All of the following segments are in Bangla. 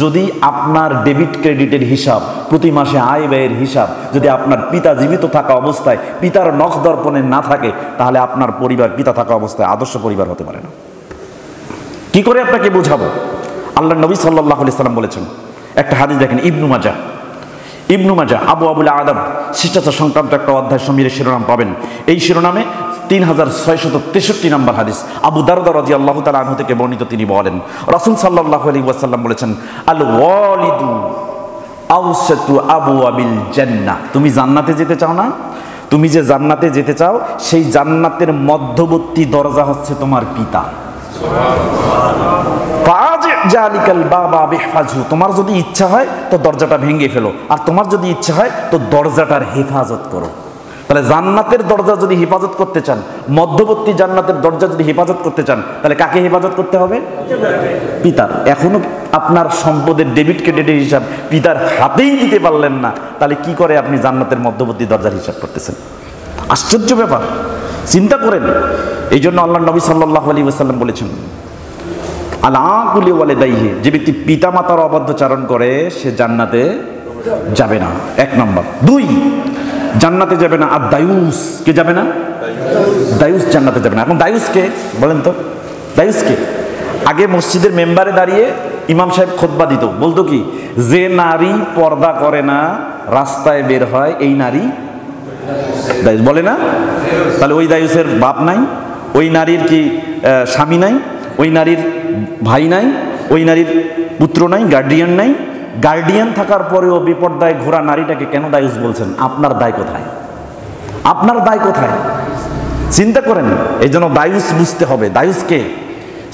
যদি আপনার ডেবিট ক্রেডিটের হিসাব, প্রতি মাসে আয় ব্যয়ের হিসাব যদি আপনার পিতা জীবিত থাকা অবস্থায় পিতার নখ দর্পণে না থাকে, তাহলে আপনার পরিবার পিতা থাকা অবস্থায় আদর্শ পরিবার হতে পারে না। কি করে আপনাকে বোঝাবো? আল্লাহ নবী সাল্লাল্লাহু আলাইহি সাল্লাম বলেছেন, একটা হাদিস দেখেন, ইবনু মাজা আবু আবুল আদব শিষ্টাচার সংক্রান্ত একটা অধ্যায় সমীরের শিরোনাম পাবেন। এই শিরোনামে 3663 নম্বর হাদিস, আবু দারদা রাদিয়াল্লাহু তাআলা আনহু থেকে বর্ণিত। তিনি বলেন, রাসূল সাল্লাল্লাহু আলাইহি ওয়াসাল্লাম বলেছেন, আল ওয়ালিদু আওসাতু আবওয়াবিল জান্নাহ। তুমি জান্নাতে যেতে চাও না? তুমি যে জান্নাতে যেতে চাও, সেই জান্নাতের মধ্যবর্তী দরজা হচ্ছে তোমার পিতা। তোমার যদি ইচ্ছা হয় তো দরজাটা ভেঙে ফেলো, আর তোমার যদি ইচ্ছা হয় তো দরজাটার হেফাজত করো। তাহলে জান্নাতের দরজা যদি হেফাজত করতে চান, মধ্যবর্তী জান্নাতের দরজা যদি হেফাজত করতে চান, তাহলে কাকে হেফাজত করতে হবে? পিতার। এখনো আপনার সম্পদের ডেবিট ক্রেডিটের হিসাব পিতার হাতেই দিতে পারলেন না, তাহলে কি করে আপনি জান্নাতের মধ্যবর্তী দরজার হিসাব করতেছেন? আশ্চর্য ব্যাপার, চিন্তা করেন। এই জন্য আল্লাহ নবী সাল্লাল্লাহু আলাইহি ওয়াসাল্লাম বলেছেন, আল-আকুলি ওয়ালিদাইহি, যে ব্যক্তি পিতা মাতার অবাধ্যচারণ করে সে জান্নাতে যাবে না, 1 নম্বর। 2, জান্নাতে যাবে না আর দায়ুস। কে যাবে না? দায়ুস জান্নাতে যাবে না। এখন দায়ুস কে বলেন তো? দায়ুস কে? আগে মসজিদের মেম্বারে দাঁড়িয়ে ইমাম সাহেব খুতবা দিত, বলতো কি, যে নারী পর্দা করে না রাস্তায় বের হয়, এই নারী দায়ুস বলে না? তাহলে ওই দায়ুসের বাপ নাই, ওই নারীর কি স্বামী নাই, ওই নারীর ভাই নাই, ওই নারীর পুত্র নাই, গার্ডিয়ান নাই। গার্ডিয়ান থাকার পরেও বিপর্দায় ঘোরা নারীটাকে কেন দায়ুস বলছেন? আপনার দায় কোথায়? আপনার দায় কোথায়? চিন্তা করেন। এই জন্য দায়ুস বুঝতে হবে। দায়ুসকে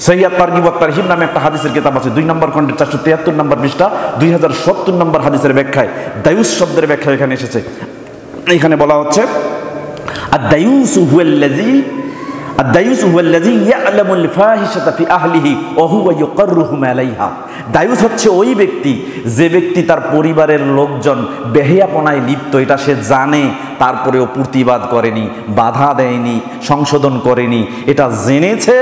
সহিহ তারগিব ওয়াত তারহিব নামে একটা হাদিসের কিতাব আছে, 2 নম্বর খণ্ডের 473 নম্বর পৃষ্ঠা, 2070 নম্বর হাদিসের ব্যাখ্যায় দায়ুস শব্দের ব্যাখ্যা এখানে এসেছে। এখানে বলা হচ্ছে, আদ-দায়ুসু হুয়াল্লাযী ইয়ালামুল ফাহিশাতা ফি আহলিহি ওয়া হুয়া ইউকাররুহুম আলাইহা। দায়ুস হচ্ছে ওই ব্যক্তি, যে ব্যক্তি তার পরিবারের লোকজন বেহেয়াপনায় লিপ্ত, এটা সে জানে, তারপরেও প্রতিবাদ করেনি, বাধা দেয়নি, সংশোধন করেনি। এটা জেনেছে,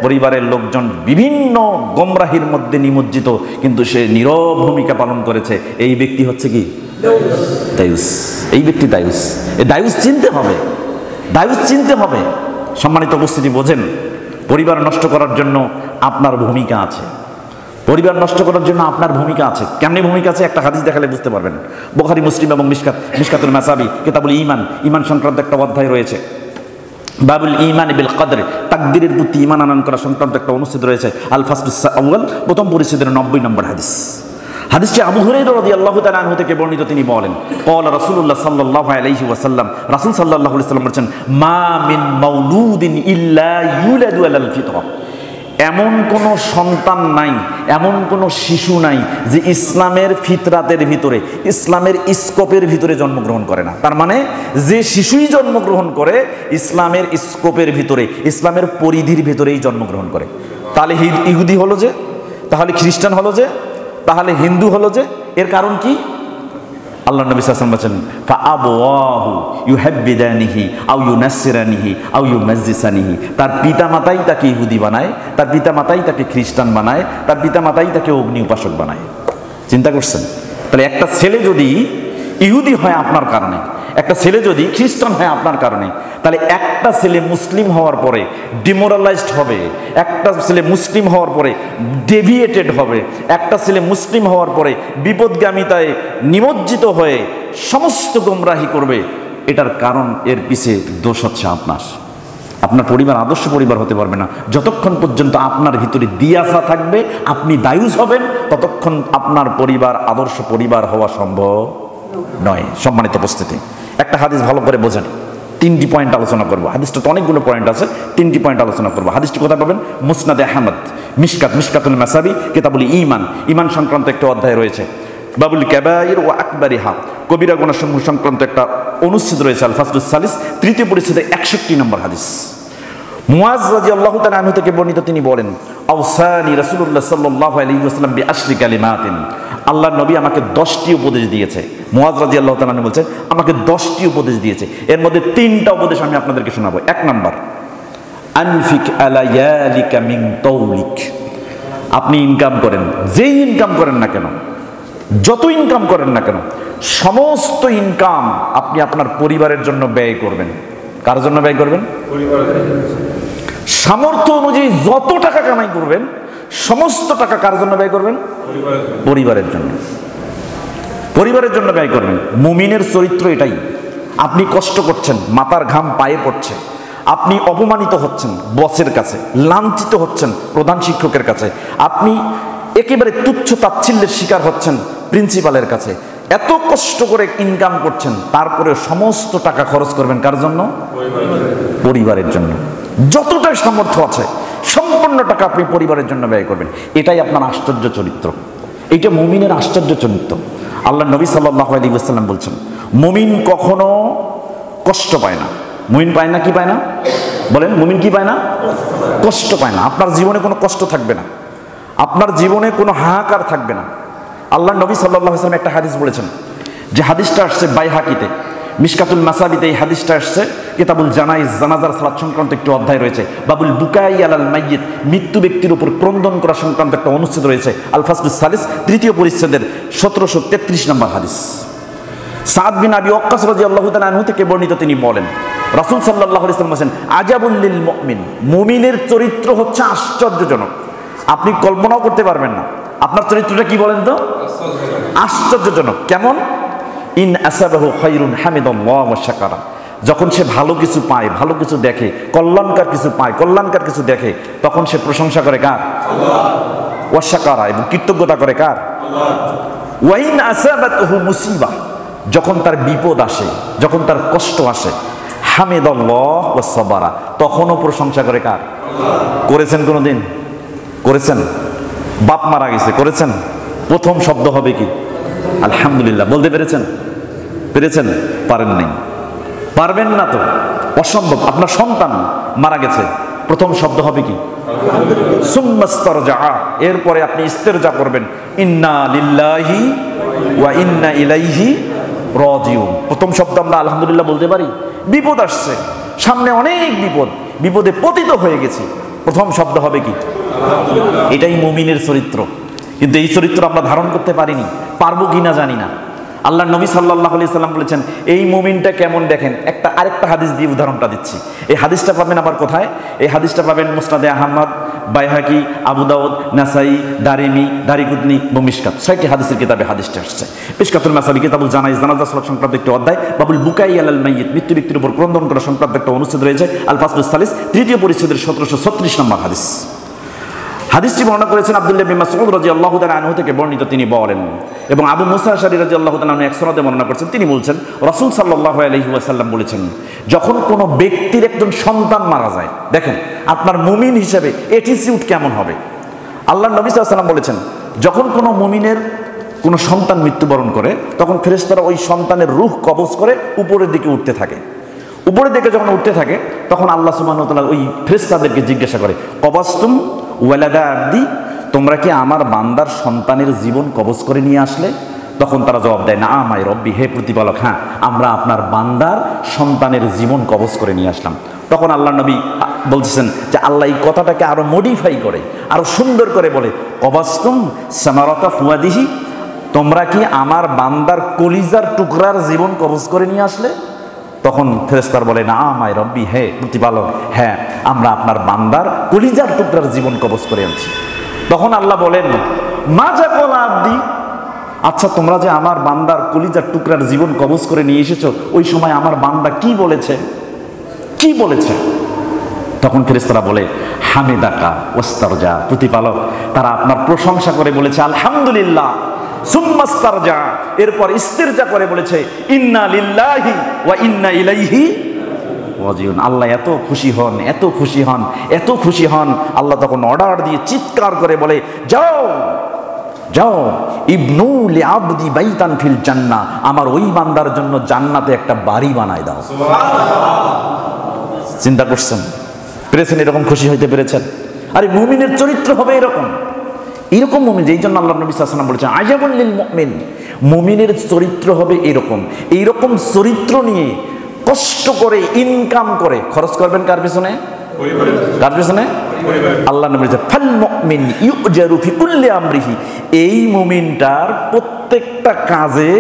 পরিবারের লোকজন বিভিন্ন গোমরাহির মধ্যে নিমজ্জিত, কিন্তু সে নীরব ভূমিকা পালন করেছে। এই ব্যক্তি হচ্ছে কি? দায়ুস। এই ব্যক্তি দায়ুস। এই দায়ুস চিনতে হবে, দায়ুস চিনতে হবে। সম্মানিত উপস্থিতি, বোঝেন, পরিবার নষ্ট করার জন্য আপনার ভূমিকা আছে। পরিবার নষ্ট করার জন্য আপনার ভূমিকা আছে। কেমনি ভূমিকা আছে? একটা হাদিস দেখালে বুঝতে পারবেন। বুখারী, মুসলিম এবং মিশকাতুল মাসাবি, কিতাবুল ঈমান, ঈমান সংক্রান্ত একটা অধ্যায় রয়েছে। বাবুল ঈমান বিল কদর, তাকদীরের প্রতি ঈমান আনয়ন করা সংক্রান্ত একটা অনুচ্ছেদ রয়েছে। আল ফাসলুস আউয়াল, প্রথম পরিচ্ছেদের 90 নম্বর হাদিস। হাদিসটি আবু হুরায়রা রাদিয়াল্লাহু তাআলা আনহু থেকে বর্ণিত। তিনি বলেন, ক্বালা রাসূলুল্লাহ সাল্লাল্লাহু আলাইহি ওয়াসাল্লাম, রাসূল সাল্লাল্লাহু আলাইহি ওয়াসাল্লাম বলেছেন, মা মিন মাউলুদিন ইল্লা ইউলাদু আলাল ফিতরা। এমন কোন সন্তান নাই, এমন কোন শিশু নাই যে ইসলামের ফিতরাতের ভিতরে, ইসলামের স্কোপের ভিতরে জন্মগ্রহণ করে না। তার মানে যে শিশুই জন্মগ্রহণ করে ইসলামের স্কোপের ভিতরে, ইসলামের পরিধির ভিতরেই জন্মগ্রহণ করে। তাহলে ইহুদি হলো যে, তাহলে খ্রিস্টান হলো যে, তাহলে হিন্দু হলো যে, এর কারণ কি? আল্লাহ নবী সাল্লাল্লাহু আলাইহি ওয়াসাল্লাম বলেন, ফাআবওয়াহু ইউহাব্বিদানিহি আও ইউনাসসিরানিহি আও ইউমাজ্জিসানিহি। তার পিতামাতাই তাকে ইহুদি বানায়, তার পিতামাতাই তাকে খ্রিস্টান বানায়, তার পিতামাতাই তাকে অগ্নি উপাসক বানায়। চিন্তা করছেন? তাহলে একটা ছেলে যদি ইহুদি হয় আপনার কারণে, একটা ছেলে যদি খ্রিস্টান হয় আপনার কারণে, তাহলে একটা ছেলে মুসলিম হওয়ার পরে ডিমোরালাইজড হবে, একটা ছেলে মুসলিম হওয়ার পরে ডেভিয়েটেড হবে, একটা ছেলে মুসলিম হওয়ার পরে বিপদগামিতায় নিমজ্জিত হয়ে সমস্ত গোমরাহি করবে। এটার কারণ, এর পিছে দোষ হচ্ছে আপনার। আপনার পরিবার আদর্শ পরিবার হতে পারবে না যতক্ষণ পর্যন্ত আপনার ভিতরে দিয়াসা থাকবে, আপনি দায়ুস হবেন, ততক্ষণ আপনার পরিবার আদর্শ পরিবার হওয়া সম্ভব নয়। সম্মানিত উপস্থিতি, একটা হাদিস ভালো করে বোঝেন। 3টি পয়েন্ট আলোচনা করবো। হাদিসটা তো অনেকগুলো পয়েন্ট আছে, 3টি পয়েন্ট আলোচনা করবো। হাদিসটি কোথায় পাবেন? মুসনাদে আহমদ, মিশকাতুল মাসাবি, কিতাবুল ঈমান, ঈমান সংক্রান্ত একটা অধ্যায় রয়েছে। বাবুল কাবাইর ওয়া আকবারিহা, কবিরা গুনাহ সমূহ সংক্রান্ত একটা অনুচ্ছেদ রয়েছে। আল ফাসলুস সালিস, 3য় পরিচ্ছেদে 61 নম্বর হাদিস। মুয়াজ রাদিয়াল্লাহু তাআলা আনহু থেকে বর্ণিত, তিনি বলেন, আওসানি রাসূলুল্লাহ সাল্লাল্লাহু আলাইহি ওয়াসাল্লাম বিআশরি কালিমাতিন। আল্লাহর নবী আমাকে 10টি উপদেশ দিয়েছে। মুয়াজ রাদিয়াল্লাহু তাআলা আনহু বলছে, আমাকে 10টি উপদেশ দিয়েছে। এর মধ্যে 3টা উপদেশ আমি আপনাদেরকে শোনাবো। 1 নম্বর, আনফিক আলা ইয়ালিকা মিন তাওলিক। আপনি ইনকাম করেন, যেই ইনকাম করেন না কেন, যত ইনকাম করেন না কেন, সমস্ত ইনকাম আপনি আপনার পরিবারের জন্য ব্যয় করবেন। কার জন্য ব্যয় করবেন? সামর্থ্য অনুযায়ী যত টাকা কামাই করবেন, সমস্ত টাকা কার জন্য ব্যয় করবেন? পরিবারের জন্য। পরিবারের জন্য ব্যয় করবেন। মুমিনের চরিত্র এটাই। আপনি কষ্ট করছেন, মাথার ঘাম পায়ে পড়ছে, আপনি অপমানিত হচ্ছেন বসের কাছে, লাঞ্ছিত হচ্ছেন প্রধান শিক্ষকের কাছে, আপনি একেবারে তুচ্ছ তাচ্ছিল্যের শিকার হচ্ছেন প্রিন্সিপালের কাছে, এত কষ্ট করে ইনকাম করছেন, তারপরে সমস্ত টাকা খরচ করবেন কার জন্য? পরিবারের জন্য। যতটা সামর্থ্য আছে সম্পূর্ণ টাকা আপনি পরিবারের জন্য ব্যয় করবেন। এটাই আপনার আশ্চর্য চরিত্র, এইটা মুমিনের আশ্চর্য চরিত্র। আল্লাহ নবী সাল্লাল্লাহু আলাইহি ওয়াসাল্লাম বলছেন, মুমিন কখনো কষ্ট পায় না। মুমিন পায় না, কি পায় না বলেন? মুমিন কি পায় না? কষ্ট পায় না। আপনার জীবনে কোনো কষ্ট থাকবে না, আপনার জীবনে কোনো হাহাকার থাকবে না। আল্লাহ নবী সাল্লাল্লাহু আলাইহি ওয়াসাল্লাম একটা হাদিস বলেছেন, যে হাদিসটা আসছে বাইহাকিতে, মিশকাতুল মাসাবিতে এই হাদিসটা আসছে, কিতাবুল জানাইজ, জানাজার সালাত সংক্রান্ত একটি অধ্যায় রয়েছে, বাবুল বুকাই আলাল মাইয়িত, মৃত্যু ব্যক্তির উপর ক্রন্দন করা সংক্রান্ত একটা অনুচ্ছেদ রয়েছে, আল ফাসলুস সালিস, তৃতীয় পরিচ্ছেদের 1733 নম্বর হাদিস। সাদ বিন আবি ওয়াক্কাস রাদিয়াল্লাহু তাআলা আনহু থেকে বর্ণিত, তিনি বলেন, রাসূল সাল্লাল্লাহু আলাইহি ওয়াসাল্লাম বলেন, আজাবুল লিল মুমিন, মুমিনের চরিত্র হচ্ছে আশ্চর্যজনক। আপনি কল্পনাও করতে পারবেন না আপনার চরিত্রটা কি, বলেন তো? আশ্চর্যজনক। কেমন? ইন আসাবাহু খায়রুন হামিদাল্লাহ ওয়া শাকারা, যখন সে ভালো কিছু পায়, ভালো কিছু দেখে, কল্যাণকার কিছু পায়, কল্যাণকার কিছু দেখে, তখন সে প্রশংসা করে কার? আল্লাহ। ওয়া শাকারা, এবং কৃতজ্ঞতা করে কার? আল্লাহ। ওয়া ইন আসাবাতহু মুসিবা, যখন তার বিপদ আসে, যখন তার কষ্ট আসে, হামিদাল্লাহ ওয়া সাবারা, তখনও প্রশংসা করে কার? আল্লাহ। করেছেন কোনোদিন? করেছেন? বাপ মারা গেছে, করেছেন? প্রথম শব্দ হবে কি? আলহামদুলিল্লাহ। বলতে পেরেছেন? পেরেছেন? পারেন নাই, পারবেন না তো, অসম্ভব। আপনার সন্তান মারা গেছে, প্রথম শব্দ হবে কি? সুম্মাস্তারজা, এরপরে আপনি ইস্তেরজা করবেন, ইন্না লিল্লাহি ওয়া ইন্না ইলাইহি রাজিউন। প্রথম শব্দ আমরা আলহামদুলিল্লাহ বলতে পারি। বিপদ আসছে, সামনে অনেক বিপদ, বিপদে পতিত হয়ে গেছি, প্রথম শব্দ হবে কি? এটাই মুমিনের চরিত্র। কিন্তু এই চরিত্র আমরা ধারণ করতে পারিনি, পারবো কিনা জানি না। আল্লাহ নবী সাল্লাল্লাহু আলাইহি সাল্লাম বলেছেন, এই মুমিনটা কেমন দেখেন। আরেকটা হাদিস দিয়ে উদাহরণটা দিচ্ছি। এই হাদিসটা পাবেন আবার কোথায়? এই হাদিসটা পাবেন মুসনাদে আহমদ, বাইহাকি, আবু দাউদ, নাসাই, দারিমি, দারিকুতনি এবং মিশকাত, 6টি হাদিসের কিতাবে হাদিসটা আসছে। মিশকাতুল মাসাবি, কিতাবুল জানাইজ, জানাজা সালাত সংক্রান্ত একটি অধ্যায়, বাবুল বুকাই আলাল মাইয়িত, মৃত্যু ব্যক্তির উপর ক্রন্দন করা সংক্রান্ত একটা অনুচ্ছেদ রয়েছে, আল ফাসলুস সালিস, তৃতীয় পরিচ্ছেদের 1736 নম্বর হাদিস। হাদিসটি বর্ণনা করেছেন আব্দুল্লাহ বিন মাসউদ রাদিয়াল্লাহু তাআলা আনহু থেকে বর্ণিত, তিনি বলেন, এবং আবু মুসা আশআরী রাদিয়াল্লাহু তাআলা আনহু এক সনদে বর্ণনা করেছেন, তিনি বলছেন, রাসূল সাল্লাল্লাহু আলাইহি ওয়াসাল্লাম বলেছেন, যখন কোনো ব্যক্তির একজন সন্তান মারা যায়, দেখেন আপনার মুমিন হিসেবে অ্যাটিটিউড কেমন হবে। আল্লাহর নবী সাল্লাল্লাহু আলাইহি ওয়াসাল্লাম বলেছেন, যখন কোনো মুমিনের কোনো সন্তান মৃত্যুবরণ করে, তখন ফেরেশতারা ওই সন্তানের রূহ কবজ করে উপরের দিকে উঠতে থাকে। উপরের দিকে যখন উঠতে থাকে, তখন আল্লাহ সুবহানাহু ওয়া তাআলা ওই ফেরেশতাদেরকে জিজ্ঞাসা করে, কবাসতুম ওয়ালাদা আব্দি, তোমরা কি আমার বান্দার সন্তানের জীবন কবজ করে নিয়ে আসলে? তখন তারা জবাব দেয়, না আমায় রব্বি, হে প্রতিপালক, হ্যাঁ আমরা আপনার বান্দার সন্তানের জীবন কবজ করে নিয়ে আসলাম। তখন আল্লাহ নবী বলছেন যে আল্লাহ এই কথাটাকে আরো মডিফাই করে, আরো সুন্দর করে বলে, কবাসতুম সামারাতা ফুয়াদিহি, তোমরা কি আমার বান্দার কলিজার টুকরার জীবন কবজ করে নিয়ে আসলে? তখন ফেরেশতারা বলে, না আমায় রব্বি, হে প্রতিপালক, হ্যাঁ আমরা আপনার বান্দার কলিজার টুকরার জীবন কবজ করে আনছি। তখন আল্লাহ বলেন, মা যাকুল আব্দি, আচ্ছা তোমরা যে আমার বান্দার কলিজার টুকরার জীবন কবজ করে নিয়ে এসেছো, ওই সময় আমার বান্দা কি বলেছে? কি বলেছে? তখন ফেরেশতারা বলে, হামিদাকা ওয়াস্তারজা, প্রতিপালক তারা আপনার প্রশংসা করে বলেছে আলহামদুলিল্লাহ, সুম্মাস্তারজা, এরপর ইস্তিরজা করে বলেছে ইন্না লিল্লাহি ওয়া ইন্না ইলাইহি রাজিউন। আল্লাহ এত খুশি হন, এত খুশি হন, এত খুশি হন, আল্লাহ তখন অর্ডার দিয়ে চিৎকার করে বলে, যাও যাও, ইবনু লিআবদি বাইতান ফিল জান্নাহ, আমার ওই বান্দার জন্য জান্নাতে একটা বাড়ি বানায় দাও। সুবহানাল্লাহ। চিন্তা করছেন? পেরেছেন? এরকম খুশি হইতে পেরেছেন? আরে মুমিনের চরিত্র হবে এরকম, এরকম মুমিন। যেই জন্য আল্লাহ নবী সাল্লাল্লাহু আলাইহি ওয়াসাল্লাম বলেছেন, আজাবুল লিল মুমিন, মুমিনের চরিত্র হবে এরকম। এইরকম চরিত্র নিয়ে কষ্ট করে ইনকাম করে খরচ করবেন কার পিছনে? কার পেছনে? আল্লাহ নবী বলেছেন ফাল মুমিন ইউজারু ফি কুল্লি আমরিহি, এই মুমিনটার প্রত্যেকটা কাজে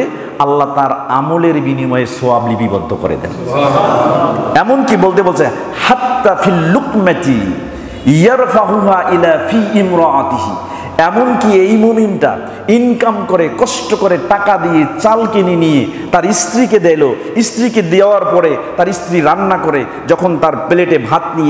আল্লাহ তার আমলের বিনিময়ে সওয়াব লিপিবদ্ধ করে দেন। এমনকি বলছে হাত্তা ফিল লুকমাতি ইয়ারফাহুহা ইলা ফি ইমরাআতিহি, এমনকি এই মুমিনটা ইনকাম করে কষ্ট করে টাকা দিয়ে চাল কিনে নিয়ে তার স্ত্রীকে দিল, স্ত্রীকে দেওয়ার পরে তার স্ত্রী রান্না করে যখন তার প্লেটে ভাত নিয়ে